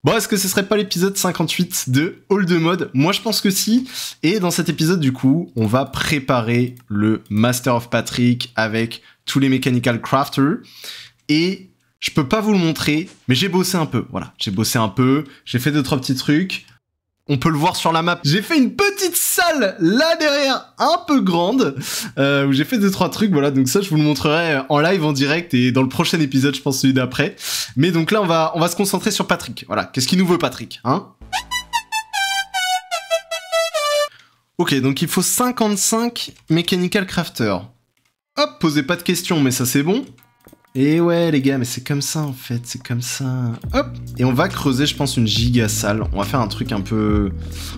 Bon, est-ce que ce serait pas l'épisode 58 de Hall de Mode? Moi, je pense que si. Et dans cet épisode, du coup, on va préparer le Master of Patrick avec tous les Mechanical Crafters. Et je peux pas vous le montrer, mais j'ai bossé un peu. Voilà, j'ai bossé un peu, j'ai fait 2-3 petits trucs. On peut le voir sur la map. J'ai fait une petite salle là derrière, un peu grande, où j'ai fait 2-3 trucs. Voilà, donc ça, je vous le montrerai en live, en direct, et dans le prochain épisode, je pense celui d'après. Mais donc là, on va se concentrer sur Patrick. Voilà, qu'est-ce qu'il nous veut, Patrick, hein? Ok, donc il faut 55 Mechanical Crafters. Hop, posez pas de questions, mais ça c'est bon. Et ouais les gars, mais c'est comme ça en fait, c'est comme ça. Hop. Et on va creuser, je pense, une giga salle. On va faire un truc un peu...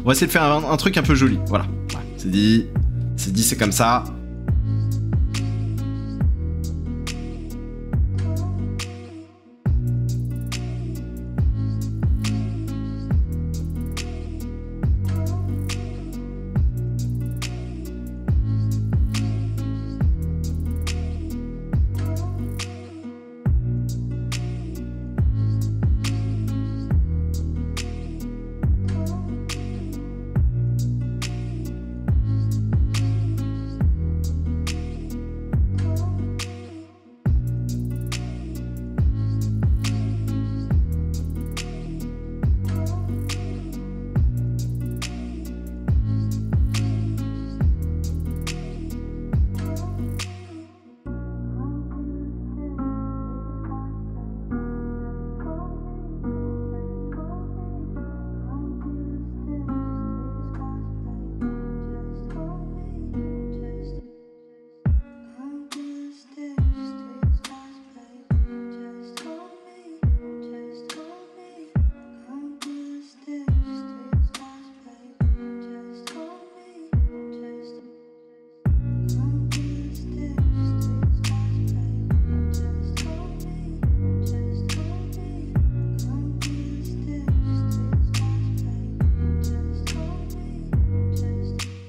On va essayer de faire un truc un peu joli, voilà. Ouais, c'est dit, c'est comme ça.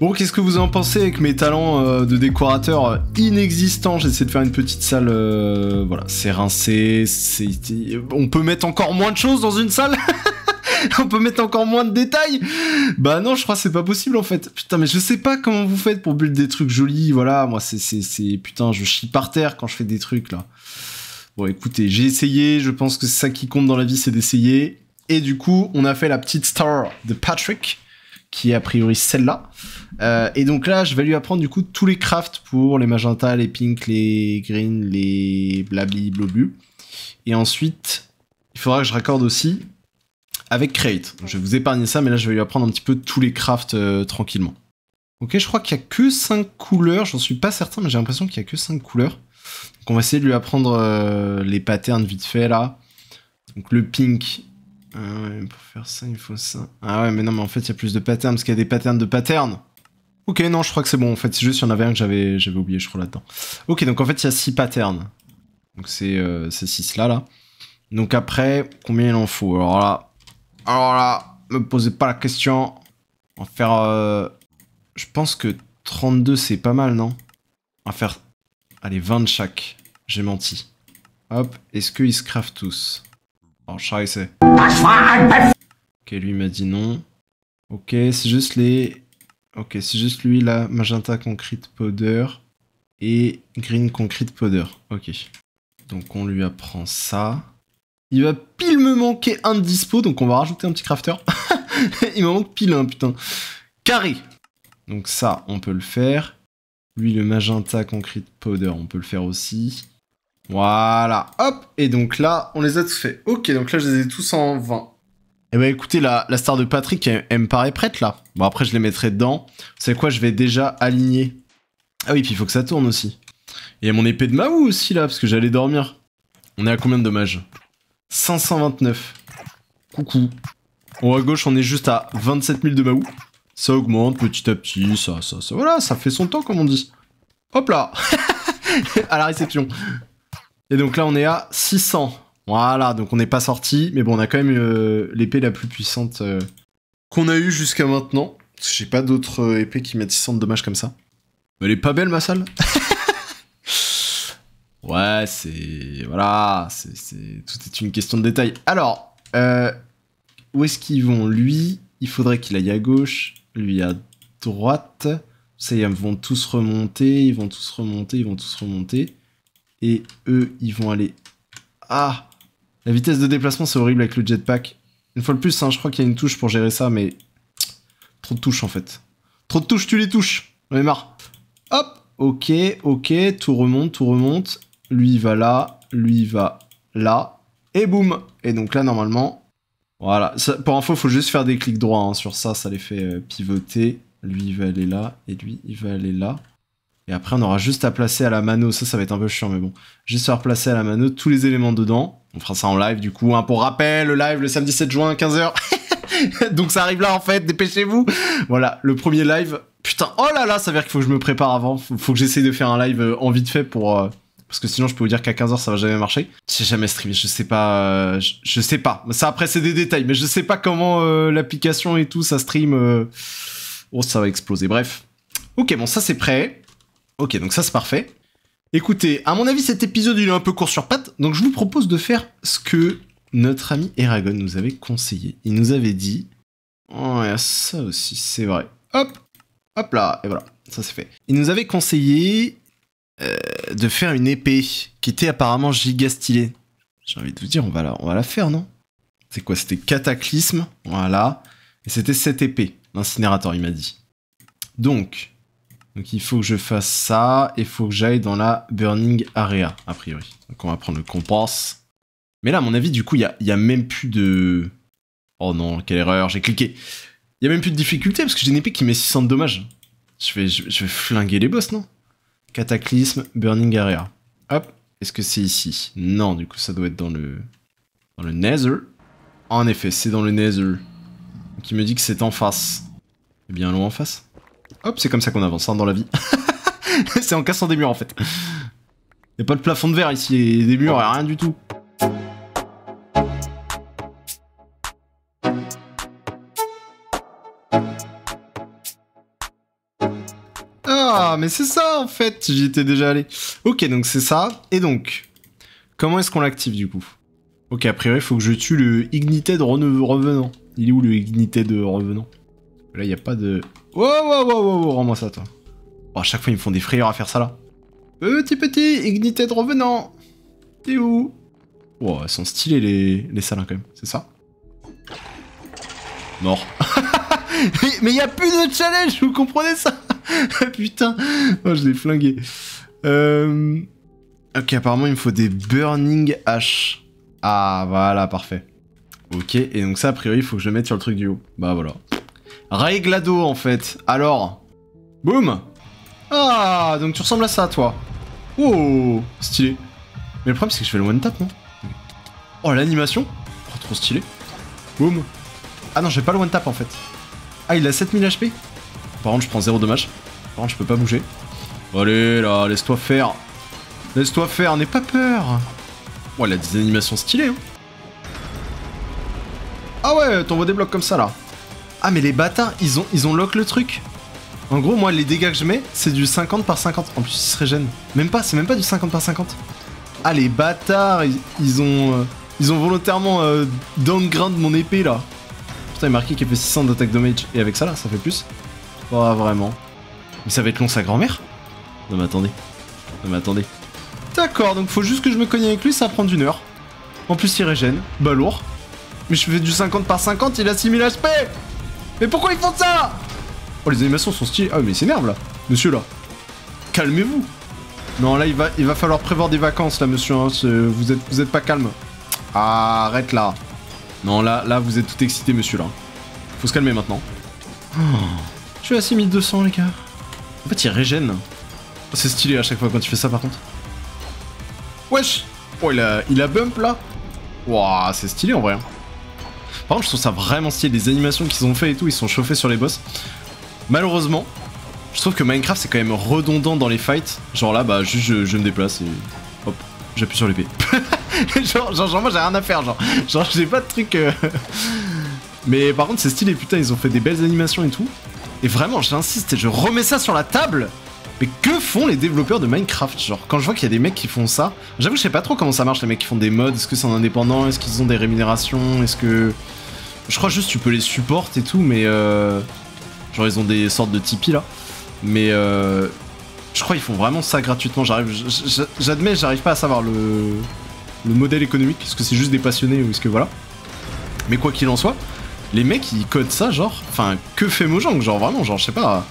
Bon, qu'est-ce que vous en pensez avec mes talents de décorateur inexistants? J'essaie de faire une petite salle, voilà, c'est rincé, on peut mettre encore moins de choses dans une salle. On peut mettre encore moins de détails. Bah non, je crois que c'est pas possible en fait. Putain, mais je sais pas comment vous faites pour build des trucs jolis, voilà, moi putain, je chie par terre quand je fais des trucs là. Bon, écoutez, j'ai essayé, je pense que c'est ça qui compte dans la vie, c'est d'essayer. Et du coup, on a fait la petite star de Patrick, qui est a priori celle-là. Et donc là, je vais lui apprendre du coup tous les crafts pour les magenta, les pink, les green, les blabli, bloblu. Et ensuite, il faudra que je raccorde aussi avec Create. Donc, je vais vous épargner ça, mais là, je vais lui apprendre un petit peu tous les crafts tranquillement. Ok, je crois qu'il n'y a que 5 couleurs. J'en suis pas certain, mais j'ai l'impression qu'il n'y a que 5 couleurs. Donc on va essayer de lui apprendre les patterns vite fait là. Donc le pink... Ah ouais, pour faire ça, il faut ça. Ah ouais, mais non, mais en fait, il y a plus de patterns, parce qu'il y a des patterns de patterns. Ok, non, je crois que c'est bon. En fait, c'est juste qu'il y en avait un que j'avais oublié, je crois, là-dedans. Ok, donc en fait, il y a 6 patterns. Donc c'est 6 là. Donc après, combien il en faut? Alors là, me posez pas la question. On va faire... je pense que 32, c'est pas mal, non? On va faire... Allez, 20 de chaque. J'ai menti. Hop, est-ce qu'ils se craftent tous? Alors, Charlie, c'est... Ok, lui m'a dit non. Ok, c'est juste les... Ok, c'est juste lui, là, magenta concrete powder et green concrete powder. Ok. Donc, on lui apprend ça. Il va pile me manquer un de dispo, donc on va rajouter un petit crafter. Il me manque pile un, putain. Carré. Donc ça, on peut le faire. Lui, le magenta concrete powder, on peut le faire aussi. Voilà, hop, et donc là, on les a tous faits. Ok, donc là, je les ai tous en 20. Eh ben écoutez, la star de Patrick, elle me paraît prête, là. Bon, après, je les mettrai dedans. Vous savez quoi, je vais déjà aligner. Ah oui, puis il faut que ça tourne aussi. Et il y a mon épée de Mahou aussi, là, parce que j'allais dormir. On est à combien de dommages? 529. Coucou. En haut à gauche, on est juste à 27 000 de Mahou. Ça augmente petit à petit, ça, voilà, ça fait son temps, comme on dit. Hop là. À la réception. Et donc là, on est à 600. Voilà, donc on n'est pas sorti, mais bon, on a quand même l'épée la plus puissante qu'on a eue jusqu'à maintenant. Parce que j'ai pas d'autres épées qui mettent 600 de dommages comme ça. Mais elle est pas belle, ma salle. Ouais, c'est... Voilà, tout est une question de détail. Alors, où est-ce qu'ils vont? Lui, il faudrait qu'il aille à gauche, lui à droite. Ça, ils vont tous remonter, ils vont tous remonter, ils vont tous remonter. Et eux, ils vont aller... Ah! La vitesse de déplacement, c'est horrible avec le jetpack. Une fois de plus, hein, je crois qu'il y a une touche pour gérer ça, mais... Trop de touches, en fait. Trop de touches, tu les touches. J'en ai marre. Hop! Ok, ok, tout remonte, tout remonte. Lui, il va là, lui, il va là. Et boum! Et donc là, normalement... Voilà. Ça, pour info, il faut juste faire des clics droits hein, sur ça, ça les fait pivoter. Lui, il va aller là, et lui, il va aller là. Et après, on aura juste à placer à la mano. Ça va être un peu chiant, mais bon. Juste à replacer à la mano tous les éléments dedans. On fera ça en live, du coup. Hein, pour rappel, le live, le samedi 7 juin, 15h. Donc ça arrive là, en fait. Dépêchez-vous. Voilà, le premier live. Putain, oh là là, ça veut dire qu'il faut que je me prépare avant. Faut que j'essaye de faire un live en vite fait pour... Parce que sinon, je peux vous dire qu'à 15h, ça va jamais marcher. J'ai jamais streamé, je sais pas... je sais pas. Ça, après, c'est des détails. Mais je sais pas comment l'application et tout, ça stream... Oh, ça va exploser. Bref. Ok, bon, ça, c'est prêt. Ok, donc ça, c'est parfait. Écoutez, à mon avis, cet épisode, il est un peu court sur pattes. Donc, je vous propose de faire ce que notre ami Eragon nous avait conseillé. Il nous avait dit... Oh, il y a ça aussi, c'est vrai. Hop. Hop là. Et voilà. Ça, c'est fait. Il nous avait conseillé... de faire une épée qui était apparemment giga stylée. J'ai envie de vous dire, on va la faire, non? C'est quoi? C'était Cataclysme, voilà. Et c'était cette épée, l'incinérateur, il m'a dit. Donc, il faut que je fasse ça, et il faut que j'aille dans la Burning Area, a priori. Donc on va prendre le compas. Mais là, à mon avis, du coup, il y a même plus de... Oh non, quelle erreur, j'ai cliqué. Il y a même plus de difficulté, parce que j'ai une épée qui met 600 de dommages. Je vais flinguer les boss, non? Cataclysme, Burning Area. Hop, est-ce que c'est ici? Non, du coup, ça doit être dans le Nether. En effet, c'est dans le Nether. Donc il me dit que c'est en face. Eh bien, allons en face. Hop, c'est comme ça qu'on avance, hein, dans la vie. C'est en cassant des murs, en fait. Y'a pas de plafond de verre ici, et des murs, rien du tout. Ah, mais c'est ça en fait, j'y étais déjà allé. Ok, donc c'est ça. Et donc, comment est-ce qu'on l'active du coup? Ok, a priori, il faut que je tue le Ignited Revenant. Il est où le Ignited Revenant? Là, il n'y a pas de... Wow, rends-moi ça, toi. Oh, à chaque fois, ils me font des frayeurs à faire ça, là. Petit Ignited Revenant. T'es où? Oh, elles sont stylées, les salins, quand même. C'est ça? Mort. Mais il n'y a plus de challenge, vous comprenez ça? Putain, oh, je l'ai flingué. Ok, apparemment il me faut des Burning Ash. Ah, voilà, parfait. Ok, et donc ça, a priori, il faut que je le mette sur le truc du haut. Bah voilà. Réglado, en fait. Alors, boum. Ah, donc tu ressembles à ça, toi. Oh, stylé. Mais le problème, c'est que je fais le one tap, non? Oh, l'animation. Oh, trop stylé. Boum. Ah non, j'ai pas le one tap, en fait. Ah, il a 7000 HP. Par contre, je prends 0 dommage. Par contre, je peux pas bouger. Allez, là, laisse-toi faire. Laisse-toi faire, n'aie pas peur. Oh, il a des animations stylées, hein. Ah ouais, t'envoies des blocs comme ça, là. Ah, mais les bâtards, ils ont lock le truc. En gros, moi, les dégâts que je mets, c'est du 50 par 50. En plus, ils se régènent. Même pas, c'est même pas du 50 par 50. Ah, les bâtards, ils ont volontairement downgrade mon épée, là. Putain, il est marqué qu'il fait 600 d'attaque damage. Et avec ça, là, ça fait plus. Pas vraiment. Mais ça va être long, sa grand-mère? Non, mais attendez. Non, mais attendez. D'accord, donc faut juste que je me cogne avec lui, ça va prendre 1 heure. En plus, il régène. Bah, lourd. Mais je fais du 50 par 50, il a 6000 HP. Mais pourquoi ils font ça? Oh, les animations sont stylées. Ah, mais il s'énerve, là. Monsieur, là. Calmez-vous. Non, là, il va falloir prévoir des vacances, là, monsieur. Hein. Vous êtes pas calme. Ah, arrête, là. Non, là, vous êtes tout excité, monsieur, là. Faut se calmer, maintenant. Oh, je suis à 6200, les gars. En fait, il régène. Oh, c'est stylé à chaque fois quand tu fais ça, par contre. Wesh. Oh, il a bump, là. Wouah, c'est stylé, en vrai. Par contre, je trouve ça vraiment stylé. Les animations qu'ils ont fait et tout, ils sont chauffés sur les boss. Malheureusement, je trouve que Minecraft, c'est quand même redondant dans les fights. Genre là, bah, juste, je me déplace et... Hop, j'appuie sur l'épée. genre, moi, j'ai rien à faire, genre, j'ai pas de truc... Mais par contre, c'est stylé, putain, ils ont fait des belles animations et tout. Et vraiment, j'insiste, je remets ça sur la table. Mais que font les développeurs de Minecraft? Genre, quand je vois qu'il y a des mecs qui font ça... J'avoue, je sais pas trop comment ça marche, les mecs qui font des mods. Est-ce que c'est en indépendant? Est-ce qu'ils ont des rémunérations? Est-ce que... Je crois juste que tu peux les support et tout, mais genre ils ont des sortes de Tipeee là. Mais je crois qu'ils font vraiment ça gratuitement. J'admets, j'arrive pas à savoir le modèle économique. Est-ce que c'est juste des passionnés ou est-ce que voilà. Mais quoi qu'il en soit, les mecs ils codent ça genre. Enfin, que fait Mojang? Genre vraiment, genre je sais pas.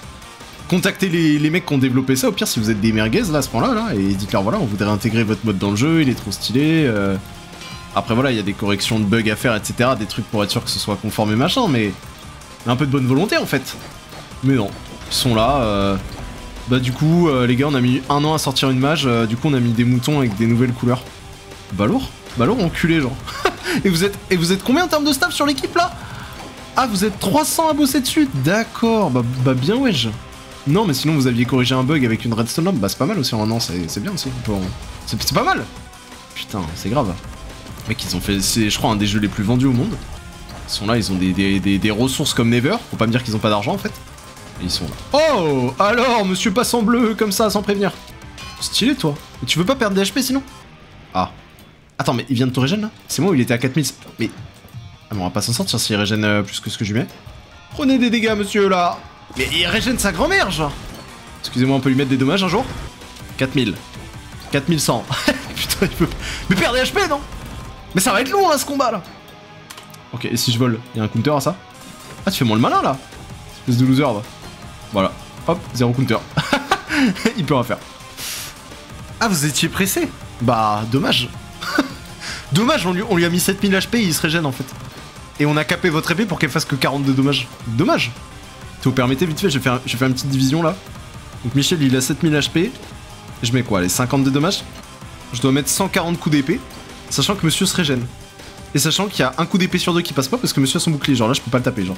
Contactez les mecs qui ont développé ça, au pire si vous êtes des merguez là à ce point-là, là, et dites-leur voilà, on voudrait intégrer votre mode dans le jeu, il est trop stylé. Après voilà, il y a des corrections de bugs à faire, etc. Des trucs pour être sûr que ce soit conforme et machin, mais un peu de bonne volonté en fait. Mais non, ils sont là. Bah du coup, les gars, on a mis 1 an à sortir une mage, du coup on a mis des moutons avec des nouvelles couleurs. Bah lourd, enculé genre. et vous êtes combien en termes de staff sur l'équipe là? Ah, vous êtes 300 à bosser dessus. D'accord, bah bien wesh. Non, mais sinon vous aviez corrigé un bug avec une redstone lamp, bah c'est pas mal aussi en un an, c'est bien aussi. C'est pas mal. Putain, c'est grave. Mec, ils ont fait, c'est je crois un des jeux les plus vendus au monde. Ils sont là, ils ont des ressources comme Never, faut pas me dire qu'ils ont pas d'argent en fait. Et ils sont là. Oh, alors, monsieur passe en bleu comme ça, sans prévenir. Stylé toi. Et tu veux pas perdre des HP sinon? Ah. Attends, mais il vient de te régène là? C'est moi où il était à 4000. Mais. Ah, mais on va pas s'en sortir s'il régène plus que ce que je lui mets. Prenez des dégâts, monsieur là. Mais il régène sa grand-mère, genre. Excusez-moi, on peut lui mettre des dommages un jour? 4000. 4100. Putain, il peut. Mais perdre des HP, non? Mais ça va être long là ce combat là. Ok, et si je vole, il y a un counter à ça? Ah, tu fais moins le malin là. Espèce de loser va. Voilà. Hop, 0 counter. Il peut rien faire. Ah, vous étiez pressé? Bah, dommage. Dommage, on lui a mis 7000 HP et il se régène en fait. Et on a capé votre épée pour qu'elle fasse que 42 dommages. Dommage. Si vous permettez, vite fait, je vais faire une petite division là. Donc Michel, il a 7000 HP. Je mets quoi, les 52 dommages? Je dois mettre 140 coups d'épée, sachant que monsieur se régène. Et sachant qu'il y a un coup d'épée sur 2 qui passe pas parce que monsieur a son bouclier. Genre là, je peux pas le taper, genre.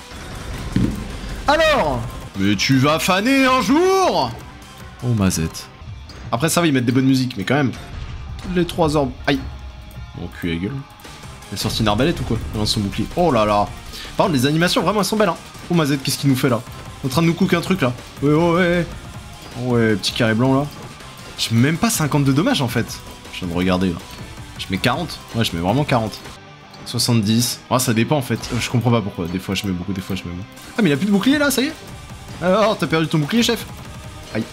Alors? Mais tu vas faner un jour? Oh, mazette. Après, ça va, ils mettent des bonnes musiques, mais quand même. Les 3 orbes. Aïe. Mon cul à gueule. Il a sorti une arbalète ou quoi? Il lance son bouclier. Oh là là. Par contre, les animations, vraiment, elles sont belles, hein. Oh, mazette, qu'est-ce qu'il nous fait là? En train de nous cook un truc là. Ouais, oh, ouais. Oh, ouais, petit carré blanc là. Je mets même pas 52 dommages en fait. Je viens de regarder là. Je mets 40. Ouais, je mets vraiment 40. 70. Ah, ça dépend en fait. Je comprends pas pourquoi. Des fois je mets beaucoup, des fois je mets moins. Ah, mais il a plus de bouclier là, ça y est? Alors, t'as perdu ton bouclier, chef? Aïe.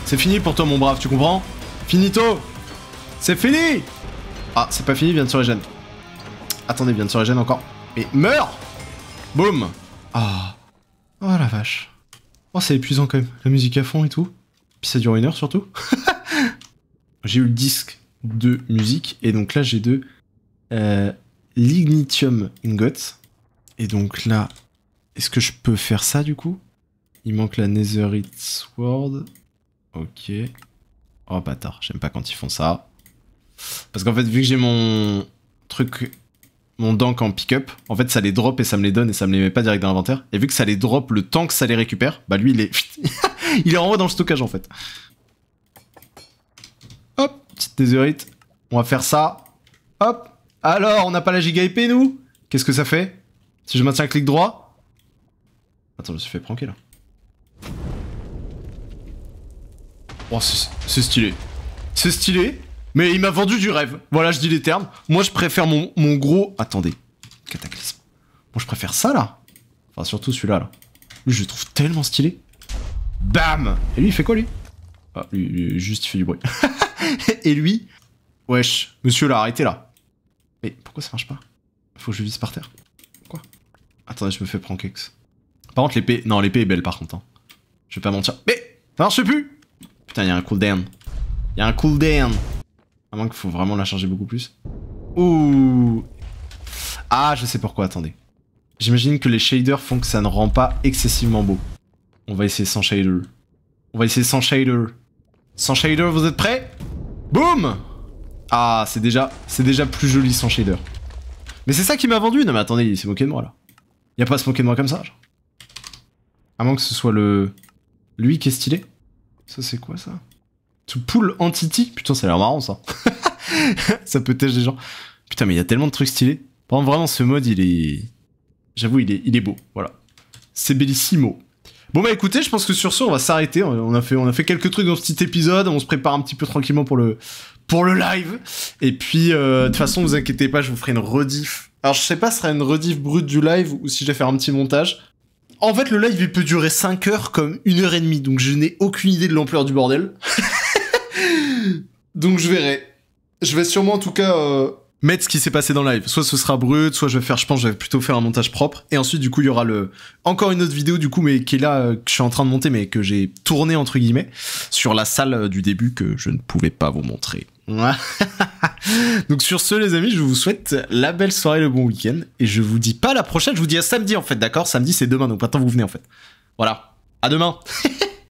C'est fini pour toi, mon brave, tu comprends? Finito! C'est fini! Ah, c'est pas fini, il vient de se régène. Attendez, il vient de se régène encore. Mais meurs! Boum! Ah. Oh la vache. Oh, c'est épuisant quand même. La musique à fond et tout. Puis ça dure 1 heure surtout. J'ai eu le disque de musique. Et donc là, j'ai de l'ignitium ingot. Et donc là, est-ce que je peux faire ça du coup? Il manque la netherite sword. Ok. Oh bâtard, j'aime pas quand ils font ça. Parce qu'en fait, vu que j'ai mon truc... Mon dank en pick-up, en fait ça les drop et ça me les donne et ça me les met pas direct dans l'inventaire. Et vu que ça les drop le temps que ça les récupère, bah lui il est... il est renvoyé dans le stockage en fait. Hop, petite netherite. On va faire ça. Hop. Alors, on n'a pas la giga épée nous? Qu'est-ce que ça fait? Si je maintiens un clic droit? Attends, je me suis fait pranker là. Oh, c'est stylé. C'est stylé. Mais il m'a vendu du rêve. Voilà, je dis les termes. Moi, je préfère mon gros... Attendez. Cataclysme. Moi, je préfère ça, là. Enfin, surtout celui-là, là. Lui, je le trouve tellement stylé. Bam! Et lui, il fait quoi, lui? Ah, lui, juste, il fait du bruit. Et lui... Wesh. Monsieur, là, arrêtez, là. Mais pourquoi ça marche pas? Faut que je vise par terre. Quoi? Attendez, je me fais prankex. Par contre, l'épée... Non, l'épée est belle, par contre. Hein. Je vais pas mentir. Mais ça marche plus! Putain, il y a un cooldown. Il y a un cooldown. À moins qu'il faut vraiment la charger beaucoup plus. Ouh. Ah, je sais pourquoi, attendez. J'imagine que les shaders font que ça ne rend pas excessivement beau. On va essayer sans shader. On va essayer sans shader. Sans shader, vous êtes prêts? Boum! Ah, c'est déjà plus joli sans shader. Mais c'est ça qui m'a vendu. Non mais attendez, il s'est moqué de moi là. Il a pas à se moquer de moi comme ça, genre. À moins que ce soit lui qui est stylé. Ça c'est quoi ça? To pull entity? Putain, ça a l'air marrant ça. Ça peut têcher des gens. Putain, mais il y a tellement de trucs stylés. Par exemple, vraiment, ce mode, il est... J'avoue, il est beau. Voilà. C'est bellissimo. Bon bah écoutez, je pense que sur ce, on va s'arrêter. On a fait quelques trucs dans ce petit épisode. On se prépare un petit peu tranquillement pour le live. Et puis, de toute façon, vous inquiétez pas, je vous ferai une rediff Alors je sais pas si ce sera une rediff brute du live ou si je vais faire un petit montage. En fait le live il peut durer 5 heures comme 1h30, donc je n'ai aucune idée de l'ampleur du bordel. Donc je verrai. Je vais sûrement en tout cas mettre ce qui s'est passé dans le live. Soit ce sera brut, soit je pense je vais plutôt faire un montage propre. Et ensuite du coup il y aura encore une autre vidéo du coup mais qui est là, que je suis en train de monter mais que j'ai tourné entre guillemets sur la salle du début que je ne pouvais pas vous montrer. Donc sur ce les amis, je vous souhaite la belle soirée, le bon week-end. Et je vous dis pas à la prochaine, je vous dis à samedi en fait, d'accord? Samedi c'est demain, donc maintenant vous venez en fait. Voilà, à demain.